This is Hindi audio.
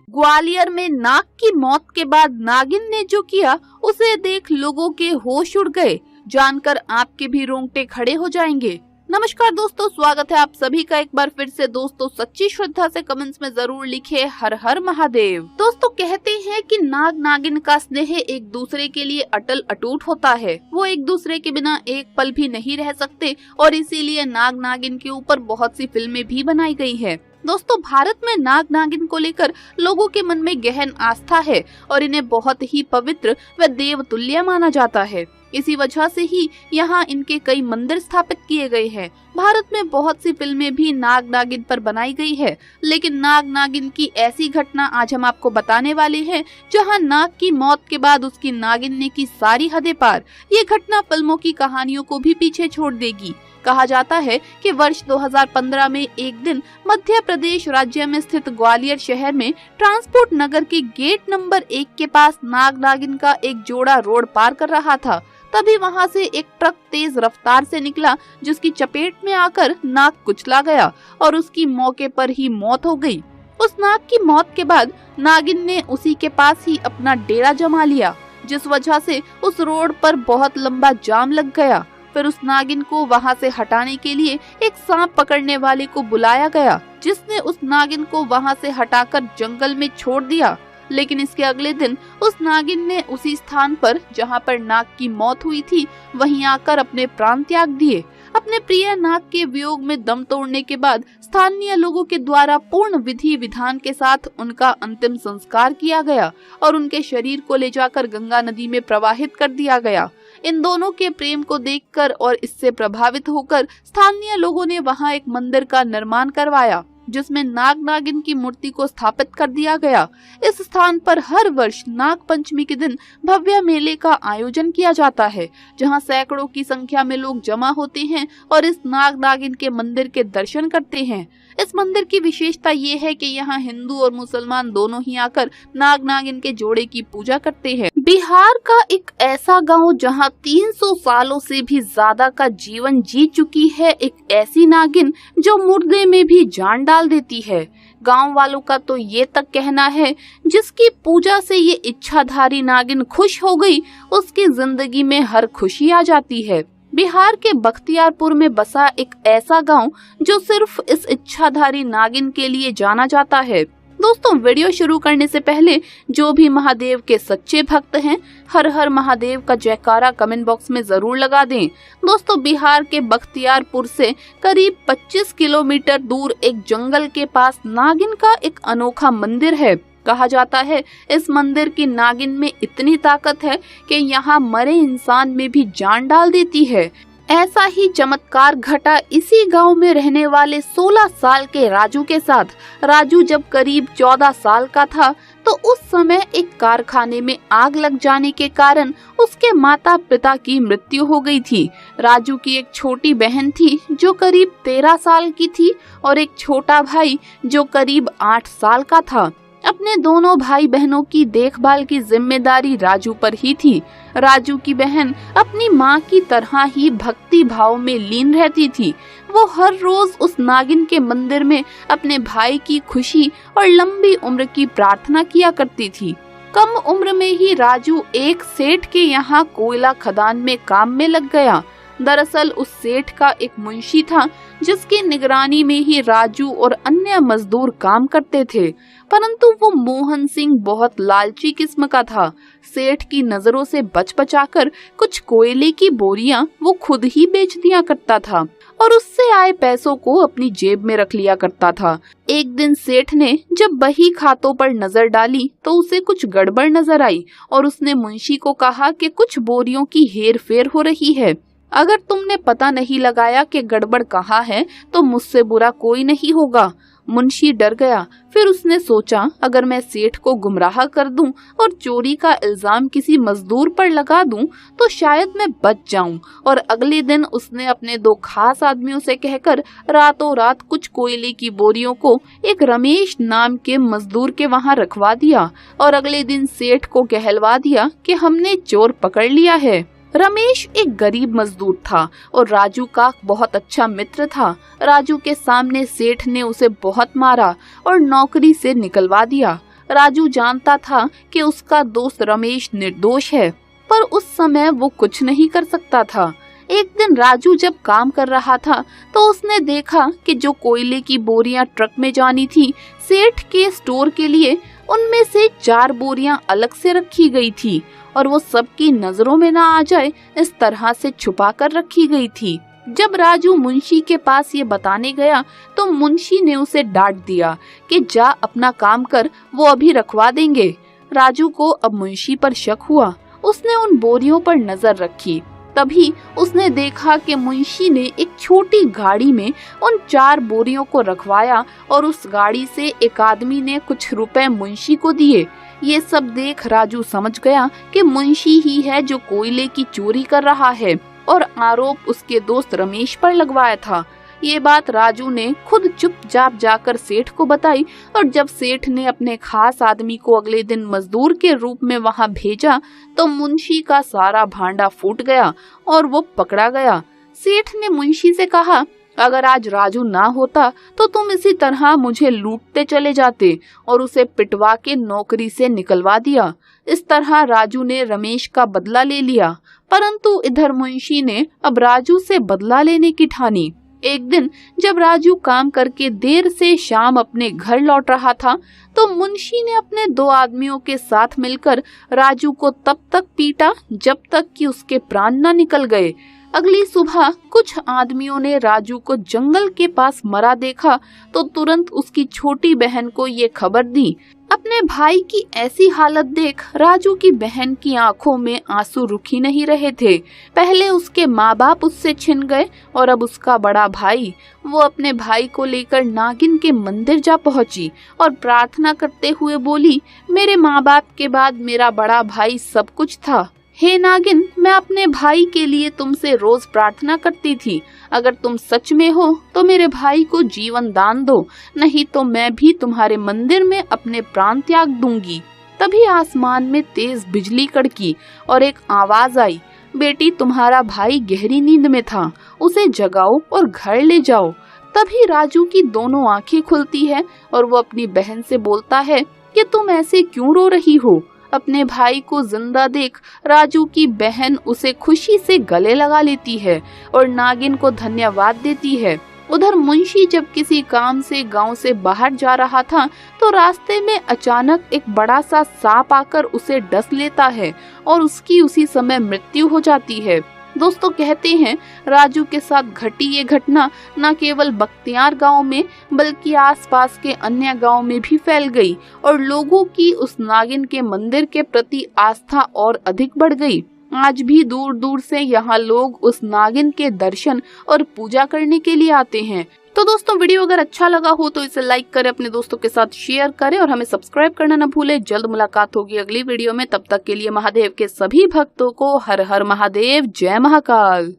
ग्वालियर में नाग की मौत के बाद नागिन ने जो किया उसे देख लोगों के होश उड़ गए। जानकर आपके भी रोंगटे खड़े हो जाएंगे। नमस्कार दोस्तों, स्वागत है आप सभी का एक बार फिर से। दोस्तों सच्ची श्रद्धा से कमेंट्स में जरूर लिखे हर हर महादेव। दोस्तों कहते हैं कि नाग नागिन का स्नेह एक दूसरे के लिए अटल अटूट होता है। वो एक दूसरे के बिना एक पल भी नहीं रह सकते और इसीलिए नाग नागिन के ऊपर बहुत सी फिल्में भी बनाई गई है। दोस्तों भारत में नाग नागिन को लेकर लोगों के मन में गहन आस्था है और इन्हें बहुत ही पवित्र व देवतुल्य माना जाता है। इसी वजह से ही यहाँ इनके कई मंदिर स्थापित किए गए हैं। भारत में बहुत सी फिल्में भी नाग नागिन पर बनाई गई है, लेकिन नाग नागिन की ऐसी घटना आज हम आपको बताने वाले हैं जहाँ नाग की मौत के बाद उसकी नागिन ने की सारी हदें पार। ये घटना फिल्मों की कहानियों को भी पीछे छोड़ देगी। कहा जाता है कि वर्ष 2015 में एक दिन मध्य प्रदेश राज्य में स्थित ग्वालियर शहर में ट्रांसपोर्ट नगर के गेट नंबर 1 के पास नाग नागिन का एक जोड़ा रोड पार कर रहा था। तभी वहां से एक ट्रक तेज रफ्तार से निकला, जिसकी चपेट में आकर नाग कुचला गया और उसकी मौके पर ही मौत हो गई। उस नाग की मौत के बाद नागिन ने उसी के पास ही अपना डेरा जमा लिया, जिस वजह से उस रोड पर बहुत लंबा जाम लग गया। फिर उस नागिन को वहां से हटाने के लिए एक सांप पकड़ने वाले को बुलाया गया, जिसने उस नागिन को वहां से हटाकर जंगल में छोड़ दिया। लेकिन इसके अगले दिन उस नागिन ने उसी स्थान पर जहां पर नाग की मौत हुई थी वहीं आकर अपने प्राण त्याग दिए। अपने प्रिय नाग के वियोग में दम तोड़ने के बाद स्थानीय लोगों के द्वारा पूर्ण विधि विधान के साथ उनका अंतिम संस्कार किया गया और उनके शरीर को ले जाकर गंगा नदी में प्रवाहित कर दिया गया। इन दोनों के प्रेम को देखकर और इससे प्रभावित होकर स्थानीय लोगों ने वहां एक मंदिर का निर्माण करवाया, जिसमें नाग नागिन की मूर्ति को स्थापित कर दिया गया। इस स्थान पर हर वर्ष नाग पंचमी के दिन भव्य मेले का आयोजन किया जाता है, जहां सैकड़ों की संख्या में लोग जमा होते हैं और इस नाग नागिन के मंदिर के दर्शन करते हैं। इस मंदिर की विशेषता ये है कि यहाँ हिंदू और मुसलमान दोनों ही आकर नाग नागिन के जोड़े की पूजा करते हैं। बिहार का एक ऐसा गांव जहां 300 सालों से भी ज्यादा का जीवन जी चुकी है एक ऐसी नागिन जो मुर्दे में भी जान डाल देती है। गांव वालों का तो ये तक कहना है जिसकी पूजा से ये इच्छाधारी नागिन खुश हो गई, उसकी जिंदगी में हर खुशी आ जाती है। बिहार के बख्तियारपुर में बसा एक ऐसा गांव जो सिर्फ इस इच्छाधारी नागिन के लिए जाना जाता है। दोस्तों वीडियो शुरू करने से पहले जो भी महादेव के सच्चे भक्त हैं, हर हर महादेव का जयकारा कमेंट बॉक्स में जरूर लगा दें। दोस्तों बिहार के बख्तियारपुर से करीब 25 किलोमीटर दूर एक जंगल के पास नागिन का एक अनोखा मंदिर है। कहा जाता है इस मंदिर की नागिन में इतनी ताकत है कि यहाँ मरे इंसान में भी जान डाल देती है। ऐसा ही चमत्कार घटा इसी गांव में रहने वाले 16 साल के राजू के साथ। राजू जब करीब 14 साल का था तो उस समय एक कारखाने में आग लग जाने के कारण उसके माता पिता की मृत्यु हो गई थी। राजू की एक छोटी बहन थी जो करीब 13 साल की थी और एक छोटा भाई जो करीब 8 साल का था। अपने दोनों भाई बहनों की देखभाल की जिम्मेदारी राजू पर ही थी। राजू की बहन अपनी माँ की तरह ही भक्ति भाव में लीन रहती थी। वो हर रोज उस नागिन के मंदिर में अपने भाई की खुशी और लंबी उम्र की प्रार्थना किया करती थी। कम उम्र में ही राजू एक सेठ के यहाँ कोयला खदान में काम में लग गया। दरअसल उस सेठ का एक मुंशी था जिसकी निगरानी में ही राजू और अन्य मजदूर काम करते थे, परंतु वो मोहन सिंह बहुत लालची किस्म का था। सेठ की नजरों से बच बचाकर कुछ कोयले की बोरियां वो खुद ही बेच दिया करता था और उससे आए पैसों को अपनी जेब में रख लिया करता था। एक दिन सेठ ने जब बही खातों पर नजर डाली तो उसे कुछ गड़बड़ नजर आई और उसने मुंशी को कहा कि कुछ बोरियों की हेर फेर हो रही है। अगर तुमने पता नहीं लगाया कि गड़बड़ कहाँ है तो मुझसे बुरा कोई नहीं होगा। मुंशी डर गया। फिर उसने सोचा अगर मैं सेठ को गुमराह कर दूं और चोरी का इल्जाम किसी मजदूर पर लगा दूं तो शायद मैं बच जाऊं। और अगले दिन उसने अपने 2 खास आदमियों से कहकर रातों रात कुछ कोयले की बोरियों को एक रमेश नाम के मजदूर के वहां रखवा दिया और अगले दिन सेठ को कहलवा दिया कि हमने चोर पकड़ लिया है। रमेश एक गरीब मजदूर था और राजू का बहुत अच्छा मित्र था। राजू के सामने सेठ ने उसे बहुत मारा और नौकरी से निकलवा दिया। राजू जानता था कि उसका दोस्त रमेश निर्दोष है, पर उस समय वो कुछ नहीं कर सकता था। एक दिन राजू जब काम कर रहा था तो उसने देखा कि जो कोयले की बोरियां ट्रक में जानी थी सेठ के स्टोर के लिए, उनमें से 4 बोरियां अलग से रखी गई थी और वो सबकी नजरों में ना आ जाए इस तरह से छुपा कर रखी गई थी। जब राजू मुंशी के पास ये बताने गया तो मुंशी ने उसे डांट दिया कि जा अपना काम कर, वो अभी रखवा देंगे। राजू को अब मुंशी पर शक हुआ। उसने उन बोरियों पर नजर रखी। तभी उसने देखा कि मुंशी ने एक छोटी गाड़ी में उन 4 बोरियों को रखवाया और उस गाड़ी से एक आदमी ने कुछ रुपए मुंशी को दिए। ये सब देख राजू समझ गया कि मुंशी ही है जो कोयले की चोरी कर रहा है और आरोप उसके दोस्त रमेश पर लगवाया था। ये बात राजू ने खुद चुपचाप जाकर सेठ को बताई और जब सेठ ने अपने खास आदमी को अगले दिन मजदूर के रूप में वहां भेजा तो मुंशी का सारा भांडा फूट गया और वो पकड़ा गया। सेठ ने मुंशी से कहा, अगर आज राजू ना होता तो तुम इसी तरह मुझे लूटते चले जाते और उसे पिटवा के नौकरी से निकलवा दिया। इस तरह राजू ने रमेश का बदला ले लिया, परंतु इधर मुंशी ने अब राजू से बदला लेने की ठानी। एक दिन जब राजू काम करके देर से शाम अपने घर लौट रहा था तो मुंशी ने अपने 2 आदमियों के साथ मिलकर राजू को तब तक पीटा जब तक कि उसके प्राण न निकल गए। अगली सुबह कुछ आदमियों ने राजू को जंगल के पास मरा देखा तो तुरंत उसकी छोटी बहन को ये खबर दी। अपने भाई की ऐसी हालत देख राजू की बहन की आंखों में आंसू रुक ही नहीं रहे थे। पहले उसके माँ बाप उससे छिन गए और अब उसका बड़ा भाई। वो अपने भाई को लेकर नागिन के मंदिर जा पहुंची और प्रार्थना करते हुए बोली, मेरे माँ बाप के बाद मेरा बड़ा भाई सब कुछ था। हे नागिन, मैं अपने भाई के लिए तुमसे रोज प्रार्थना करती थी। अगर तुम सच में हो तो मेरे भाई को जीवन दान दो, नहीं तो मैं भी तुम्हारे मंदिर में अपने प्राण त्याग दूंगी। तभी आसमान में तेज बिजली कड़की और एक आवाज आई, बेटी तुम्हारा भाई गहरी नींद में था, उसे जगाओ और घर ले जाओ। तभी राजू की दोनों आंखें खुलती है और वो अपनी बहन से बोलता है कि तुम ऐसे क्यों रो रही हो। अपने भाई को जिंदा देख राजू की बहन उसे खुशी से गले लगा लेती है और नागिन को धन्यवाद देती है। उधर मुंशी जब किसी काम से गांव से बाहर जा रहा था तो रास्ते में अचानक एक बड़ा सा सांप आकर उसे डस लेता है और उसकी उसी समय मृत्यु हो जाती है। दोस्तों कहते हैं राजू के साथ घटी ये घटना न केवल बख्तियार गांव में बल्कि आसपास के अन्य गांव में भी फैल गई और लोगों की उस नागिन के मंदिर के प्रति आस्था और अधिक बढ़ गई। आज भी दूर दूर से यहाँ लोग उस नागिन के दर्शन और पूजा करने के लिए आते हैं। तो दोस्तों वीडियो अगर अच्छा लगा हो तो इसे लाइक करें, अपने दोस्तों के साथ शेयर करें और हमें सब्सक्राइब करना न भूलें। जल्द मुलाकात होगी अगली वीडियो में, तब तक के लिए महादेव के सभी भक्तों को हर हर महादेव, जय महाकाल।